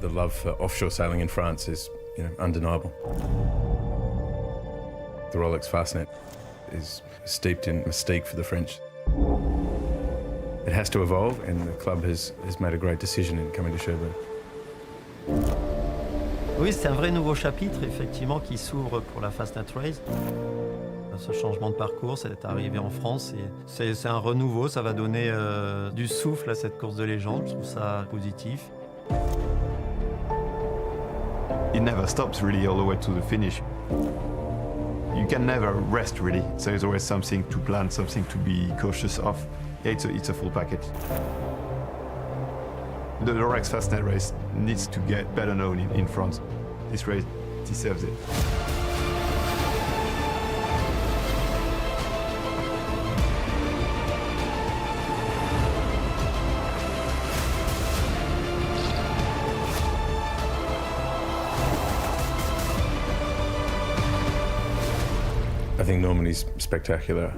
The love for offshore sailing in France is, undeniable. The Rolex Fastnet is steeped in mystique for the French. It has to evolve, and the club has made a great decision in coming to Cherbourg. Oui, c'est un vrai nouveau chapitre, effectivement, qui s'ouvre pour la Fastnet Race. Ce changement de parcours, c'est arrivé en France et c'est un renouveau, ça va donner du souffle à cette course de légende, je trouve ça positif. It never stops really all the way to the finish. You can never rest really, so there's always something to plan, something to be cautious of. Yeah, it's a full package. The Rolex Fastnet Race needs to get better known in France. This race deserves it. I think Normandy's spectacular.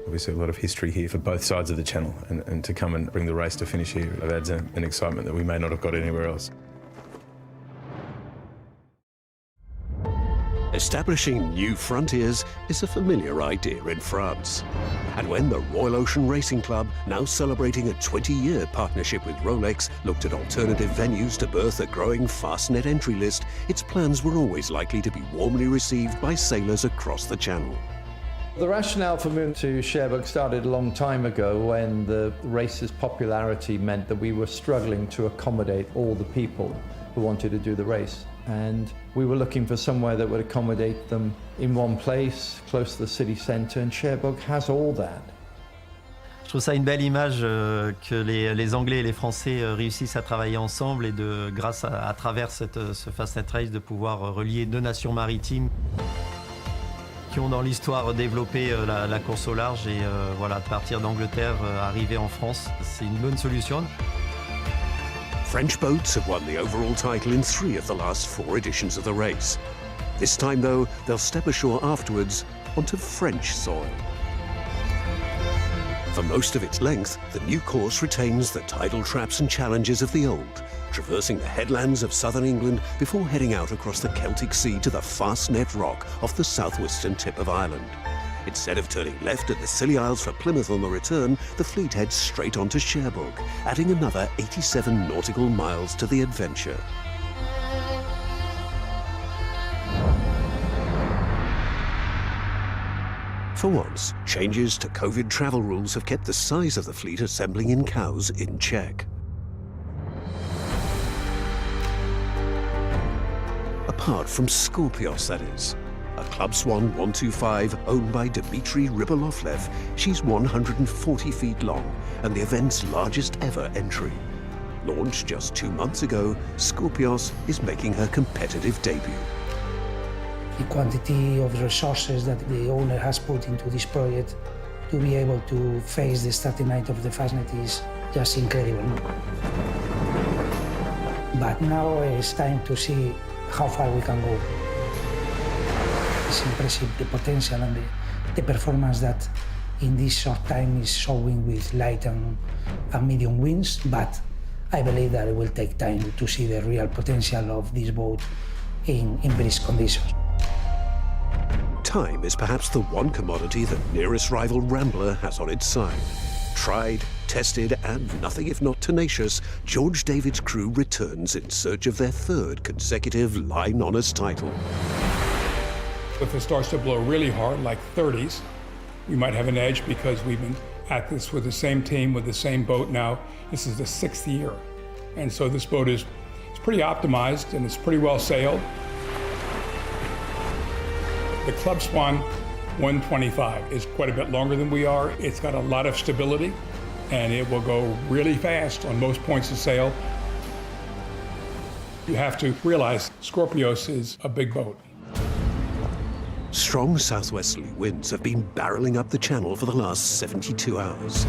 Obviously a lot of history here for both sides of the channel, and to come and bring the race to finish here, it adds an excitement that we may not have got anywhere else. Establishing new frontiers is a familiar idea in France. And when the Royal Ocean Racing Club, now celebrating a 20-year partnership with Rolex, looked at alternative venues to birth a growing Fastnet entry list, its plans were always likely to be warmly received by sailors across the Channel. The rationale for moving to Cherbourg started a long time ago when the race's popularity meant that we were struggling to accommodate all the people who wanted to do the race. And we were looking for somewhere that would accommodate them in one place, close to the city centre, and Cherbourg has all that. Je trouve ça une belle image que les Anglais et les Français réussissent à travailler ensemble et grâce à travers ce Fastnet Race, de pouvoir relier deux nations maritimes qui ont dans l'histoire développé la course au large et voilà, de partir d'Angleterre, arriver en France, c'est une bonne solution. French boats have won the overall title in 3 of the last 4 editions of the race. This time, though, they'll step ashore afterwards onto French soil. For most of its length, the new course retains the tidal traps and challenges of the old, traversing the headlands of southern England before heading out across the Celtic Sea to the Fastnet Rock off the southwestern tip of Ireland. Instead of turning left at the Scilly Isles for Plymouth on the return, the fleet heads straight on to Cherbourg, adding another 87 nautical miles to the adventure. For once, changes to COVID travel rules have kept the size of the fleet assembling in Cowes in check. Apart from Scorpios, that is. A Club Swan 125 owned by Dmitry Rybolovlev, she's 140 feet long and the event's largest ever entry. Launched just 2 months ago, Scorpios is making her competitive debut. The quantity of resources that the owner has put into this project to be able to face the starting night of the Fastnet is just incredible. But now it's time to see how far we can go. It's impressive, the potential and the performance that in this short time is showing with light and medium winds, but I believe that it will take time to see the real potential of this boat in brisk conditions. Time is perhaps the one commodity that nearest rival Rambler has on its side. Tried, tested, and nothing if not tenacious, George David's crew returns in search of their 3rd consecutive Line Honours title. If it starts to blow really hard, like 30s, we might have an edge because we've been at this with the same team, with the same boat now. This is the 6th year. And so this boat is pretty optimized and it's pretty well sailed. The Club Swan 125 is quite a bit longer than we are. It's got a lot of stability and it will go really fast on most points of sail. You have to realize Scorpios is a big boat. Strong southwesterly winds have been barreling up the channel for the last 72 hours.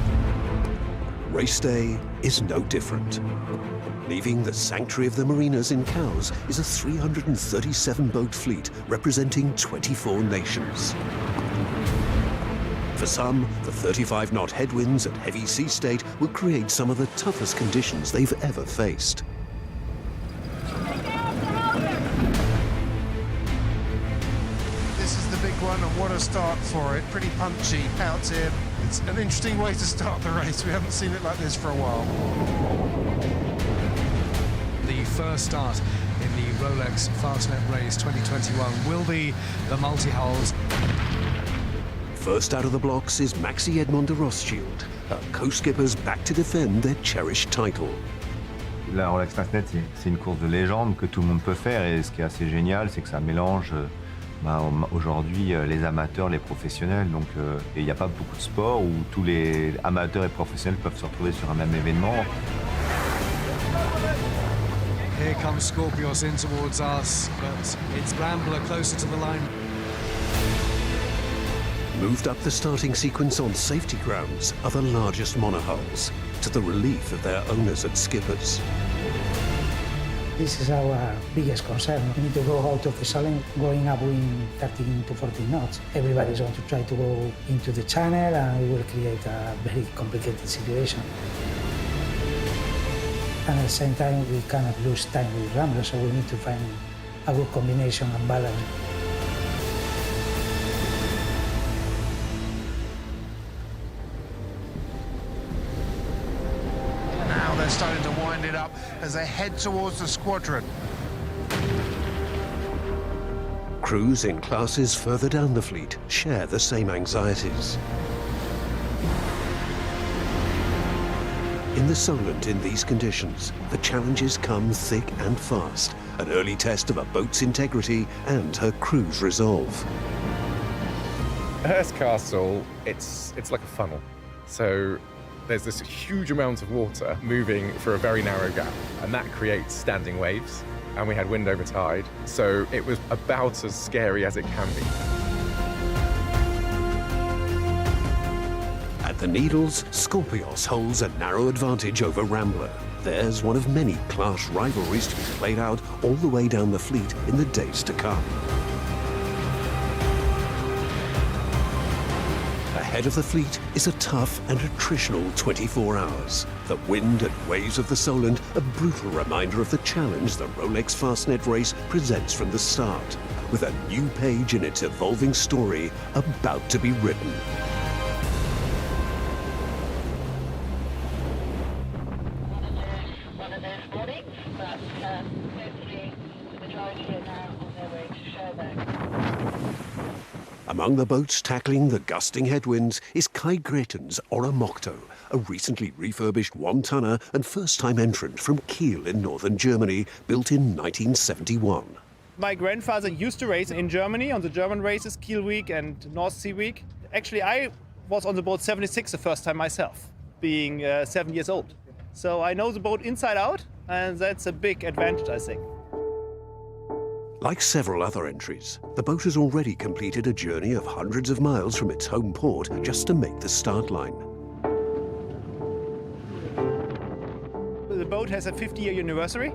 Race day is no different. Leaving the sanctuary of the marinas in Cowes is a 337-boat fleet representing 24 nations. For some, the 35-knot headwinds and heavy sea state will create some of the toughest conditions they've ever faced. one, and what a start for it. Pretty punchy out here. It's an interesting way to start the race. We haven't seen it like this for a while. The first start in the Rolex Fastnet Race 2021 will be the multi-hulls. First out of the blocks is Maxi Edmond de Rothschild, her co-skippers back to defend their cherished title. La Rolex Fastnet, c'est une course de légende que tout le monde peut faire, et ce qui est assez génial, c'est que ça mélange aujourd'hui les amateurs, les professionnels. Donc, et il n'y a pas beaucoup de sports où tous les amateurs et professionnels peuvent se retrouver sur un même événement. Here comes Scorpios in towards us, but it's Rambler closer to the line. Moved up the starting sequence on safety grounds are the largest monohulls, to the relief of their owners and skippers. This is our biggest concern. We need to go out of the Salem going up in 13 to 14 knots. Everybody's going to try to go into the channel, and we will create a very complicated situation. And at the same time, we cannot lose time with Rambler, so we need to find a good combination and balance. Now they're starting to wind it up as they head towards the squadron. Crews in classes further down the fleet share the same anxieties. In the Solent, in these conditions, the challenges come thick and fast, an early test of a boat's integrity and her crew's resolve. Hurst Castle, it's like a funnel. So there's this huge amount of water moving for a very narrow gap, and that creates standing waves, and we had wind over tide, so it was about as scary as it can be. At the Needles, Scorpios holds a narrow advantage over Rambler. There's one of many class rivalries to be played out all the way down the fleet in the days to come. Ahead of the fleet is a tough and attritional 24 hours. The wind and waves of the Solent, a brutal reminder of the challenge the Rolex Fastnet Race presents from the start, with a new page in its evolving story about to be written. Among the boats tackling the gusting headwinds is Kai Greten's Oromocto, a recently refurbished one-tonner and first-time entrant from Kiel in northern Germany, built in 1971. My grandfather used to race in Germany on the German races, Kiel Week and North Sea Week. Actually, I was on the boat 76 the first time myself, being 7 years old. So I know the boat inside out, and that's a big advantage, I think. Like several other entries, the boat has already completed a journey of hundreds of miles from its home port just to make the start line. The boat has a 50-year anniversary.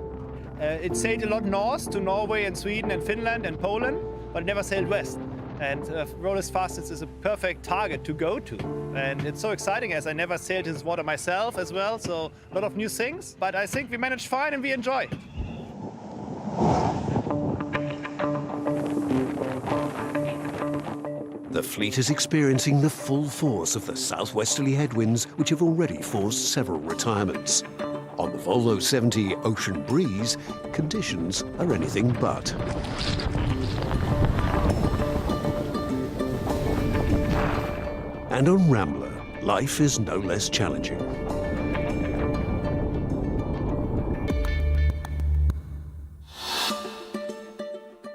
It sailed a lot north to Norway and Sweden and Finland and Poland, but it never sailed west. And Rolex Fastnet is a perfect target to go to. And it's so exciting as I never sailed in this water myself as well, so a lot of new things. But I think we managed fine and we enjoy. The fleet is experiencing the full force of the southwesterly headwinds, which have already forced several retirements. On the Volvo 70 Ocean Breeze, conditions are anything but. And on Rambler, life is no less challenging.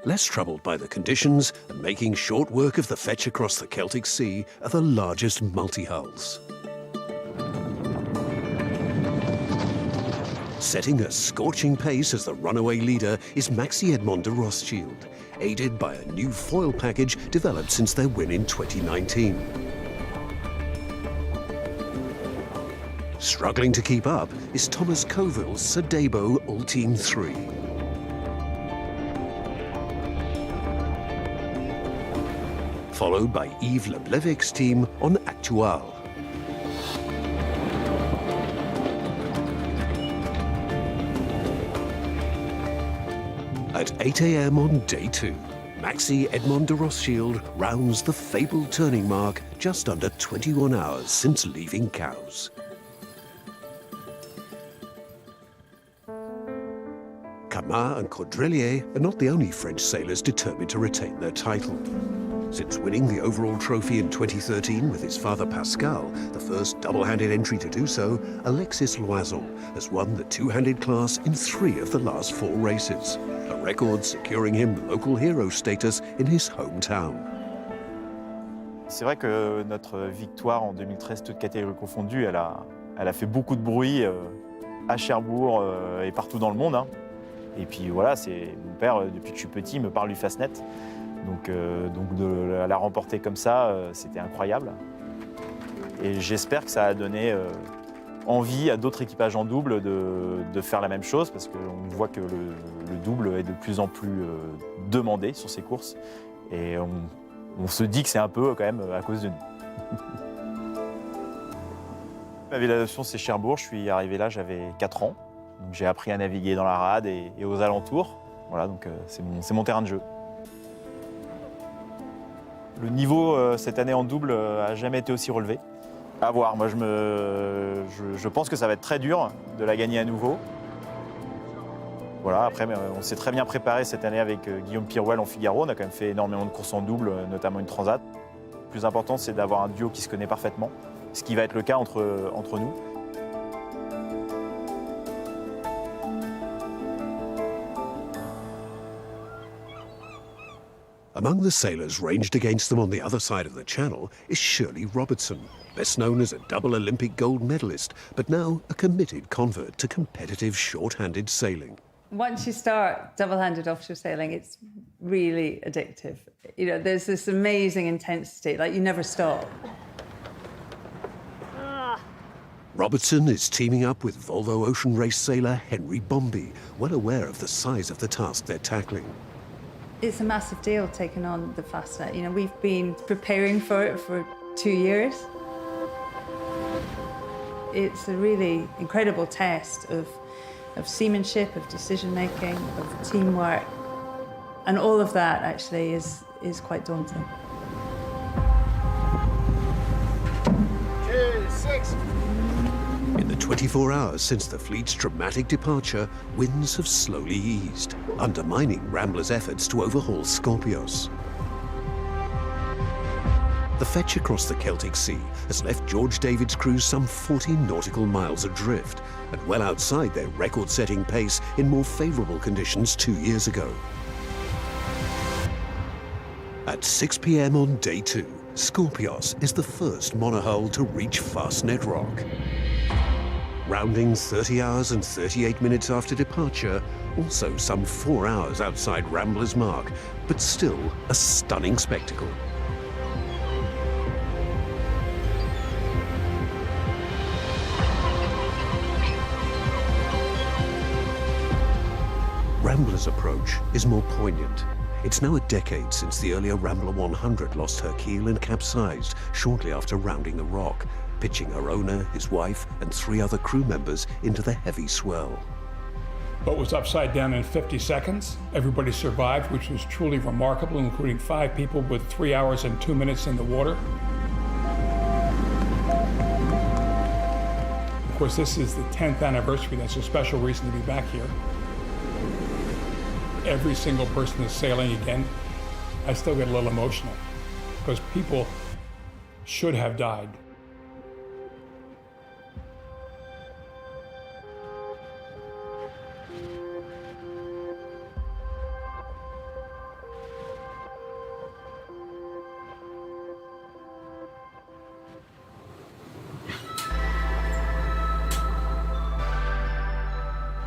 Less troubled by the conditions and making short work of the fetch across the Celtic Sea are the largest multi-hulls. Setting a scorching pace as the runaway leader is Maxi Edmond de Rothschild, aided by a new foil package developed since their win in 2019. Struggling to keep up is Thomas Coville's Sadebo Ultime 3. Followed by Yves Leblevic's team on Actual. At 8 a.m. on day 2, Maxi Edmond de Rothschild rounds the fabled turning mark just under 21 hours since leaving Cowes. Camas and Caudrelier are not the only French sailors determined to retain their title. Since winning the overall trophy in 2013 with his father Pascal, the first double-handed entry to do so, Alexis Loison has won the two-handed class in 3 of the last 4 races, a record securing him local hero status in his hometown. C'est vrai que notre victoire en 2013, toutes catégories confondues, elle a fait beaucoup de bruit à Cherbourg et partout dans le monde. Hein. Et puis voilà, c'est mon père, depuis que je suis petit, me parle du Fastnet. Donc de la remporter comme ça, c'était incroyable. Et j'espère que ça a donné envie à d'autres équipages en double de faire la même chose, parce qu'on voit que le double est de plus en plus demandé sur ces courses. Et on se dit que c'est un peu quand même à cause de nous. Ma ville d'adoption, c'est Cherbourg. Je suis arrivé là, j'avais 4 ans. J'ai appris à naviguer dans la rade et aux alentours. Voilà, donc c'est mon terrain de jeu. Le niveau cette année en double a jamais été aussi relevé. À voir, moi je pense que ça va être très dur de la gagner à nouveau. Voilà, après on s'est très bien préparé cette année avec Guillaume Pirouel en Figaro. On a quand même fait énormément de courses en double, notamment une transat. Le plus important, c'est d'avoir un duo qui se connaît parfaitement, ce qui va être le cas entre nous. Among the sailors ranged against them on the other side of the channel is Shirley Robertson, best known as a double Olympic gold medalist, but now a committed convert to competitive short-handed sailing. Once you start double-handed offshore sailing, it's really addictive. You know, there's this amazing intensity, like you never stop. Robertson is teaming up with Volvo Ocean Race sailor Henry Bomby, well aware of the size of the task they're tackling. It's a massive deal taking on the Fastnet. You know, we've been preparing for it for 2 years. It's a really incredible test of seamanship, of decision-making, of teamwork. And all of that actually is quite daunting. 2, 6. In the 24 hours since the fleet's dramatic departure, winds have slowly eased, undermining Rambler's efforts to overhaul Scorpios. The fetch across the Celtic Sea has left George David's crew some 40 nautical miles adrift, and well outside their record-setting pace in more favourable conditions 2 years ago. At 6 p.m. on day 2, Scorpios is the first monohull to reach Fastnet Rock. Rounding 30 hours and 38 minutes after departure, also some 4 hours outside Rambler's mark, but still a stunning spectacle. Rambler's approach is more poignant. It's now a decade since the earlier Rambler 100 lost her keel and capsized shortly after rounding the rock, pitching her owner, his wife, and 3 other crew members into the heavy swell. Boat was upside down in 50 seconds. Everybody survived, which was truly remarkable, including 5 people with 3 hours and 2 minutes in the water. Of course, this is the 10th anniversary. That's a special reason to be back here. Every single person is sailing again. I still get a little emotional because people should have died.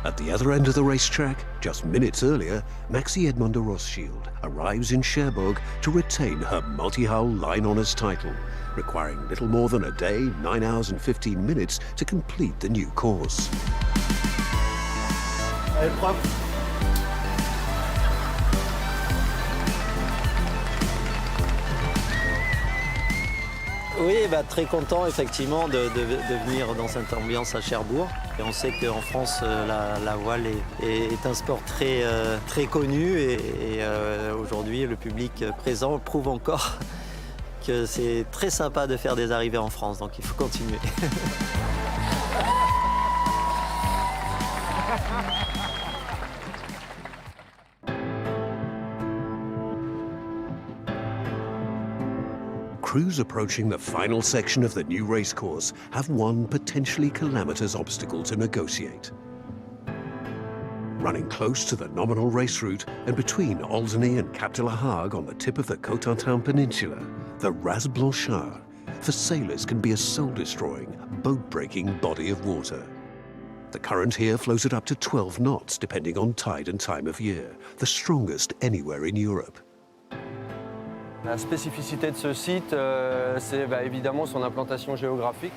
At the other end of the racetrack, just minutes earlier, Maxi Edmond de Rothschild arrives in Cherbourg to retain her multi-hull line honours title, requiring little more than a day, 9 hours and 15 minutes to complete the new course. Oui, très content effectivement de venir dans cette ambiance à Cherbourg. Et on sait qu'en France, la voile est un sport très connu et aujourd'hui, le public présent prouve encore que c'est très sympa de faire des arrivées en France, donc il faut continuer. Crews approaching the final section of the new racecourse have one potentially calamitous obstacle to negotiate. Running close to the nominal race route and between Alderney and Cap de la Hague on the tip of the Cotentin Peninsula, the Raz Blanchard for sailors can be a soul-destroying, boat-breaking body of water. The current here flows at up to 12 knots depending on tide and time of year, the strongest anywhere in Europe. La spécificité de ce site, c'est évidemment son implantation géographique.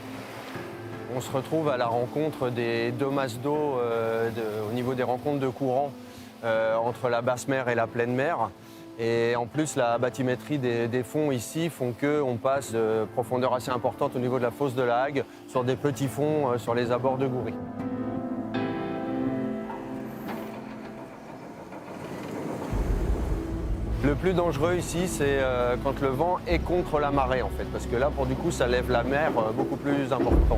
On se retrouve à la rencontre des deux masses d'eau au niveau des rencontres de courant entre la basse mer et la pleine mer. Et en plus, la bathymétrie des fonds ici font qu'on passe de profondeur assez importante au niveau de la fosse de la Hague sur des petits fonds sur les abords de Goury. Le plus dangereux ici, c'est quand le vent est contre la marée, en fait, parce que là, pour du coup, ça lève la mer beaucoup plus important.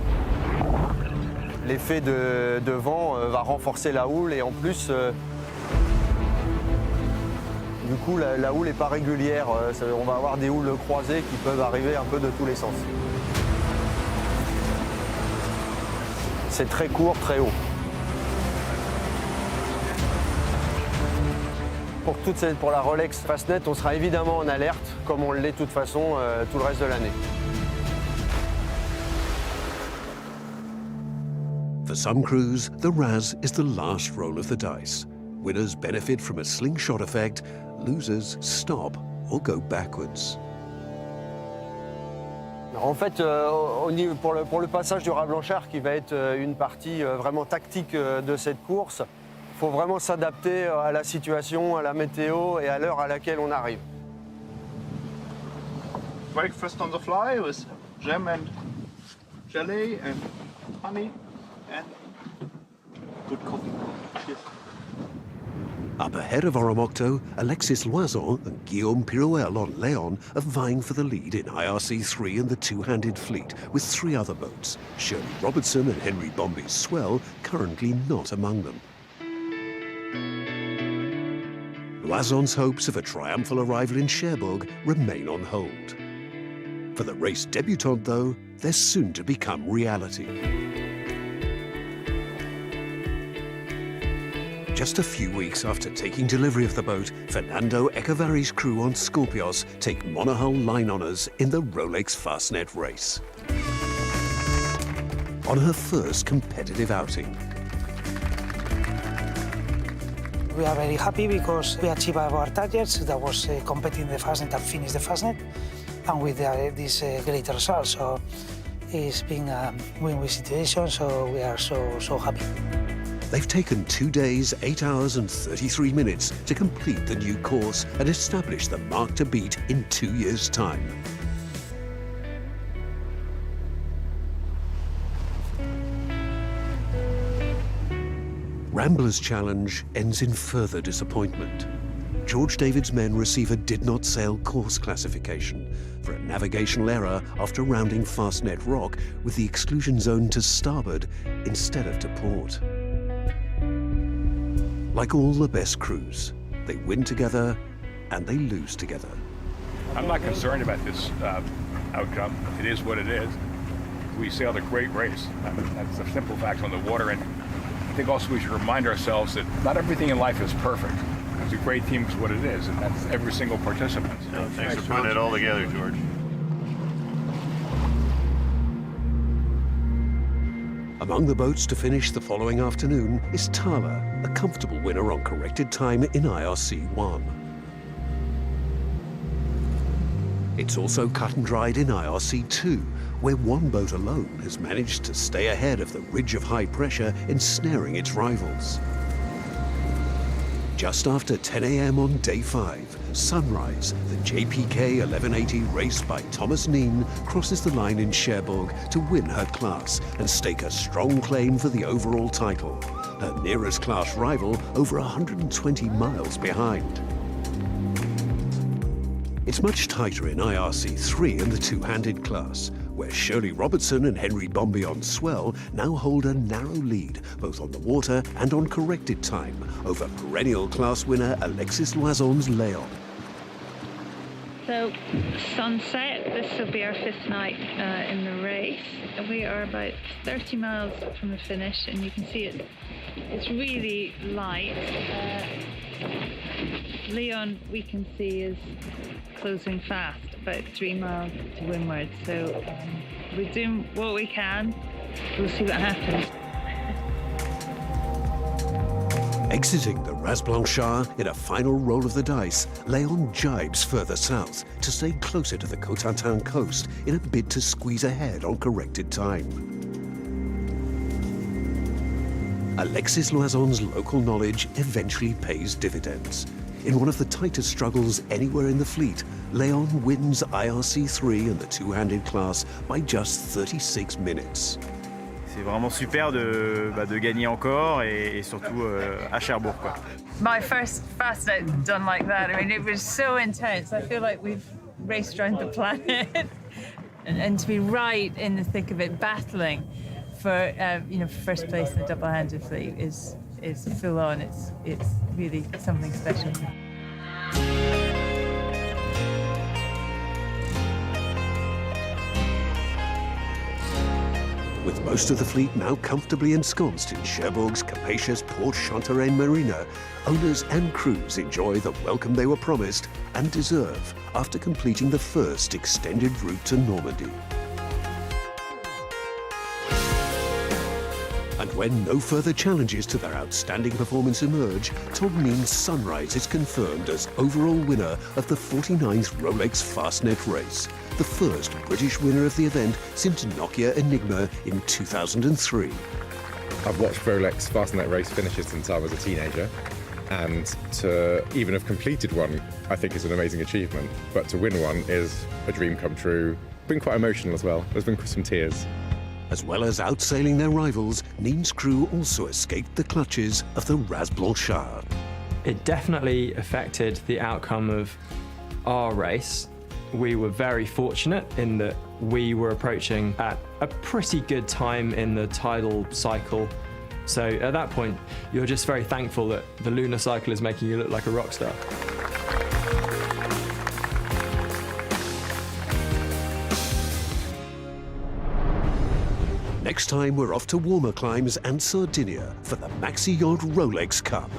L'effet de vent va renforcer la houle et en plus, du coup, la houle n'est pas régulière. On va avoir des houles croisées qui peuvent arriver un peu de tous les sens. C'est très court, très haut. Pour la Rolex Fastnet, on sera évidemment en alerte, comme on l'est de toute façon tout le reste de l'année. For some crews, the Raz is the last roll of the dice. Winners benefit from a slingshot effect, losers stop or go backwards. En fait, pour le passage du Raz Blanchard, qui va être une partie vraiment tactique de cette course, il faut vraiment s'adapter à la situation, à la météo et à l'heure à laquelle on arrive. Breakfast on the fly with jam and jelly and honey and good coffee. Cheers. Up ahead of Oromocto, Alexis Loison and Guillaume Pirouel on Léon are vying for the lead in IRC3 and the two-handed fleet with three other boats. Shirley Robertson and Henry Bombay's Swell currently not among them. Loison's hopes of a triumphal arrival in Cherbourg remain on hold. For the race debutante, though, they're soon to become reality. Just a few weeks after taking delivery of the boat, Fernando Echevari's crew on Scorpios take monohull line honours in the Rolex Fastnet Race. On her first competitive outing, we are very happy because we achieved our targets. That was competing the Fastnet and finish the Fastnet, and with this great result. So it's been a win-win situation. So we are so happy. They've taken 2 days, 8 hours and 33 minutes to complete the new course and establish the mark to beat in 2 years' time. Rambler's challenge ends in further disappointment. George David's men receive a did-not-sail course classification for a navigational error after rounding Fastnet Rock with the exclusion zone to starboard instead of to port. Like all the best crews, they win together and they lose together. I'm not concerned about this outcome. It is what it is. We sailed a great race. That's a simple fact on the water. And I think also we should remind ourselves that not everything in life is perfect. It's a great team is what it is, and that's every single participant. Thanks for putting it all together, George. Among the boats to finish the following afternoon is Thala, a comfortable winner on corrected time in IRC1. It's also cut and dried in IRC2, where one boat alone has managed to stay ahead of the ridge of high pressure, ensnaring its rivals. just after 10 a.m. on day 5, Sunrise, the JPK 1180 race by Thomas Neen, crosses the line in Cherbourg to win her class and stake a strong claim for the overall title. Her nearest class rival over 120 miles behind. It's much tighter in IRC3 in the two-handed class, where Shirley Robertson and Henry Bombi on swell now hold a narrow lead, both on the water and on corrected time, over perennial class winner Alexis Loison's Leon. So, sunset, this will be our 5th night in the race. We are about 30 miles from the finish, and you can see it's really light. Leon, we can see, is closing fast, about 3 miles to windward. So we're doing what we can. We'll see what happens. Exiting the Ras Blanchard in a final roll of the dice, Leon jibes further south to stay closer to the Cotentin coast in a bid to squeeze ahead on corrected time. Alexis Loison's local knowledge eventually pays dividends. In one of the tightest struggles anywhere in the fleet, Leon wins IRC3 in the two-handed class by just 36 minutes. C'est vraiment super de gagner encore et surtout à Cherbourg, quoi. My first Fastnet done like that, I mean, it was so intense. I feel like we've raced around the planet. and to be right in the thick of it, battling for first place in the double-handed fleet is full on. It's really something special. With most of the fleet now comfortably ensconced in Cherbourg's capacious Port Chantereine marina, owners and crews enjoy the welcome they were promised and deserve after completing the first extended route to Normandy. And when no further challenges to their outstanding performance emerge, Tom Neen's Sunrise is confirmed as overall winner of the 49th Rolex Fastnet Race, the first British winner of the event since Nokia Enigma in 2003. I've watched Rolex Fastnet Race finishes since I was a teenager, and to even have completed one, I think is an amazing achievement. But to win one is a dream come true. Been quite emotional as well. There's been some tears. As well as outsailing their rivals, Neen's crew also escaped the clutches of the Ras Blanchard. It definitely affected the outcome of our race. We were very fortunate in that we were approaching at a pretty good time in the tidal cycle. So at that point, you're just very thankful that the lunar cycle is making you look like a rock star. Next time, we're off to warmer climes and Sardinia for the Maxi Yacht Rolex Cup.